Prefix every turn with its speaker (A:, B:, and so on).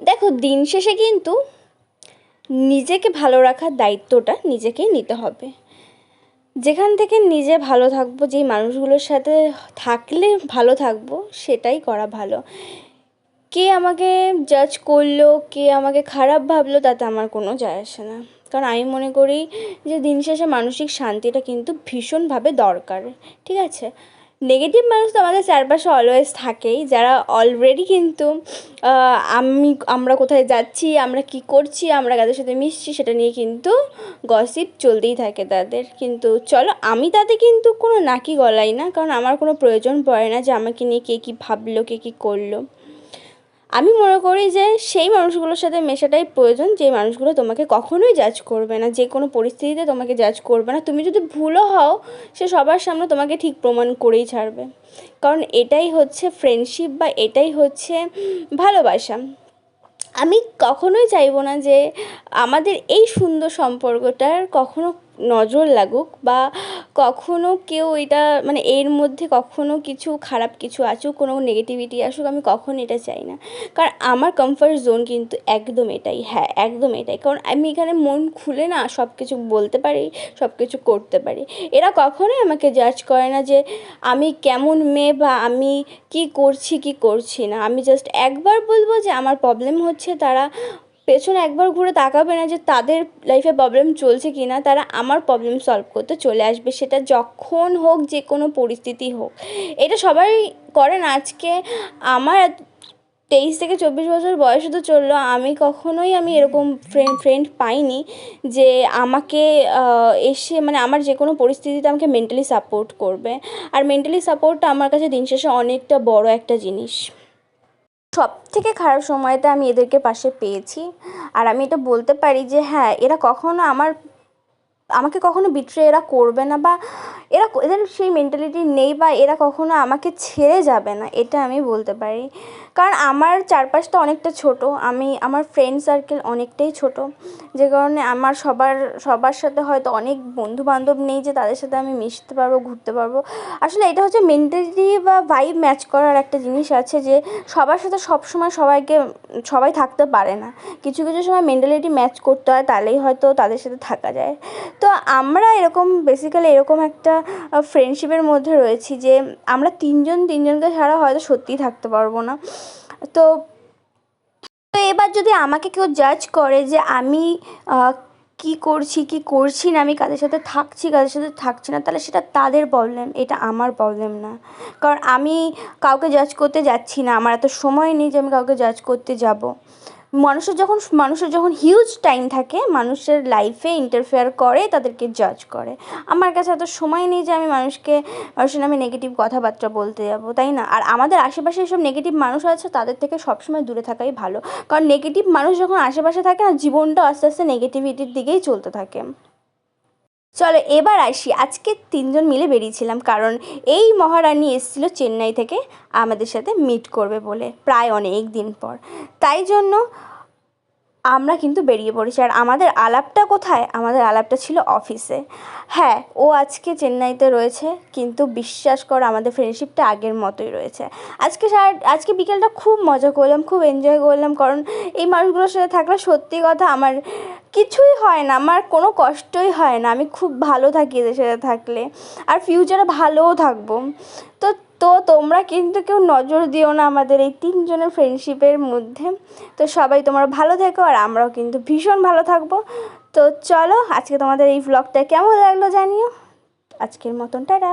A: দেখো, দিন শেষে কিন্তু নিজেকে ভালো রাখার দায়িত্বটা নিজেকেই নিতে হবে। যেখান থেকে নিজে ভালো থাকবো, যেই মানুষগুলোর সাথে থাকলে ভালো থাকবো, সেটাই করা ভালো। কে আমাকে জাজ করলো, কে আমাকে খারাপ ভাবলো, তাতে আমার কোনো যায় আসে না। কারণ আমি মনে করি যে দিন শেষে মানসিক শান্তিটা কিন্তু ভীষণভাবে দরকার। ঠিক আছে, নেগেটিভ মানুষ তো আমাদের চারপাশে অলওয়েজ থাকেই, যারা অলরেডি কিন্তু আমরা কোথায় যাচ্ছি, আমরা কি করছি, আমরা কাদের সাথে মিশছি, সেটা নিয়ে কিন্তু গসিপ চলতেই থাকে তাদের। কিন্তু চলো, আমি তাতে কিন্তু কোনো নাকি গলাই না, কারণ আমার কোনো প্রয়োজন পড়ে না যে আমাকে নিয়ে কে কী ভাবলো, কে কী করলো। আমি মনে করি যে সেই মানুষগুলোর সাথে মেশাটাই প্রয়োজন, যে মানুষগুলো তোমাকে কখনোই জাজ করবে না, যে কোনো পরিস্থিতিতে তোমাকে জাজ করবে না। তুমি যদি ভুলও হও, সে সবার সামনে তোমাকে ঠিক প্রমাণ করেই ছাড়বে। কারণ এটাই হচ্ছে ফ্রেন্ডশিপ, বা এটাই হচ্ছে ভালোবাসা। আমি কখনোই চাইবো না যে আমাদের এই সুন্দর সম্পর্কটার কখনো নজর লাগুক, বা কখনো কেউ এটা মানে এর মধ্যে কখনো কিছু খারাপ কিছু আসুক, কোনো নেগেটিভিটি আসুক, আমি কখনো এটা চাই না। কারণ আমার কমফর্ট জোন কিন্তু একদম এটাই, হ্যাঁ একদম এটাই। কারণ আমি এখানে মন খুলে না সব কিছু বলতে পারি, সব কিছু করতে পারি। এরা কখনোই আমাকে জাজ করে না যে আমি কেমন মেয়ে, বা আমি কি করছি কি করছি না। আমি জাস্ট একবার বলবো যে আমার প্রবলেম হচ্ছে, তারা পেছনে একবার ঘুরে তাকাবে না যে তাদের লাইফে প্রবলেম চলছে কি না। তারা আমার প্রবলেম সলভ করতে চলে আসবে, সেটা যখন হোক, যে কোনো পরিস্থিতি হোক। এটা সবাই করে না। আজকে আমার 23 থেকে 24 বছর বয়সে তো চললো, আমি এরকম ফ্রেন্ড পাইনি যে আমাকে এসে মানে আমার যে কোনো পরিস্থিতিতে আমাকে মেন্টালি সাপোর্ট করবে। আর মেন্টালি সাপোর্টটা আমার কাছে দিন শেষে অনেকটা বড় একটা জিনিস। সব থেকে খারাপ সময়টা আমি এদেরকে পাশে পেয়েছি। আর আমি এটা বলতে পারি যে হ্যাঁ, এরা কখনো আমাকে কখনো বিট্রে এরা করবে না, বা এদের সেই মেন্টালিটি নেই, বা এরা কখনো আমাকে ছেড়ে যাবে না, এটা আমি বলতে পারি। কারণ আমার চারপাশটা অনেকটা ছোট, আমার ফ্রেন্ড সার্কেল অনেকটাই ছোট, যে কারণে আমার সবার সাথে হয়তো অনেক বন্ধু বান্ধব নেই যে তাদের সাথে আমি মিশতে পারবো, ঘুরতে পারবো। আসলে এটা হচ্ছে মেন্টালিটি বা ভাইব ম্যাচ করার একটা জিনিস আছে, যে সবার সাথে সবসময় সবাই থাকতে পারে না। কিছু কিছু সময় মেন্টালিটি ম্যাচ করতে হয়, তাহলেই হয়তো তাদের সাথে থাকা যায়। তো আমরা এরকম বেসিক্যালি এরকম একটা ফ্রেন্ডশিপের মধ্যে রয়েছি যে আমরা তিনজনকে ছাড়া হয়তো সত্যিই থাকতে পারবো না। তো তো এবার যদি আমাকে কেউ জাজ করে যে আমি কী করছি কী করছি না, আমি কাদের সাথে থাকছি কাদের সাথে থাকছি না, তাহলে সেটা তাদের প্রবলেম, এটা আমার প্রবলেম না। কারণ আমি কাউকে জাজ করতে যাচ্ছি না, আমার এত সময় নেই যে আমি কাউকে জাজ করতে যাব। মানুষের যখন হিউজ টাইম থাকে, মানুষের লাইফে ইন্টারফেয়ার করে, তাদেরকে জাজ করে। আমার কাছে এত সময় নেই যে আমি মানুষের নামে নেগেটিভ কথাবার্তা বলতে যাব, তাই না? আর আমাদের আশেপাশে এসব নেগেটিভ মানুষ আছে, তাদের থেকে সবসময় দূরে থাকাই ভালো। কারণ নেগেটিভ মানুষ যখন আশেপাশে থাকে না, জীবনটা আস্তে আস্তে নেগেটিভিটির দিকেই চলতে থাকে। চলো এবার আসি, আজকে তিনজন মিলে বেরিয়েছিলাম, কারণ এই মহারানী এসেছিল চেন্নাই থেকে আমাদের সাথে মিট করবে বলে, প্রায় অনেক দিন পর। তাই জন্য আমরা কিন্তু বেরিয়ে পড়েছি। আর আমাদের আলাপটা কোথায়? আমাদের আলাপটা ছিল অফিসে। হ্যাঁ, ও আজকে চেন্নাইতে রয়েছে, কিন্তু বিশ্বাস করো আমাদের ফ্রেন্ডশিপটা আগের মতোই রয়েছে। আজকে বিকেলটা খুব মজা করলাম, খুব এনজয় করলাম, কারণ এই মানুষগুলোর সাথে থাকলে সত্যি কথা আমার কিছুই হয় না, আমার কোনো কষ্টই হয় না, আমি খুব ভালো থাকি এদের সাথে থাকলে, আর ফিউচারে ভালোও থাকবো। তো তো তোমরা কিন্তু কেউ নজর দিও না আমাদের এই তিনজনের ফ্রেন্ডশিপের মধ্যে। তো সবাই তোমরা ভালো থেকো, আর আমরাও কিন্তু ভীষণ ভালো থাকবো। তো চলো, আজকে তোমাদের এই ভ্লগটা কেমন লাগলো জানিও। আজকের মতন টাটা।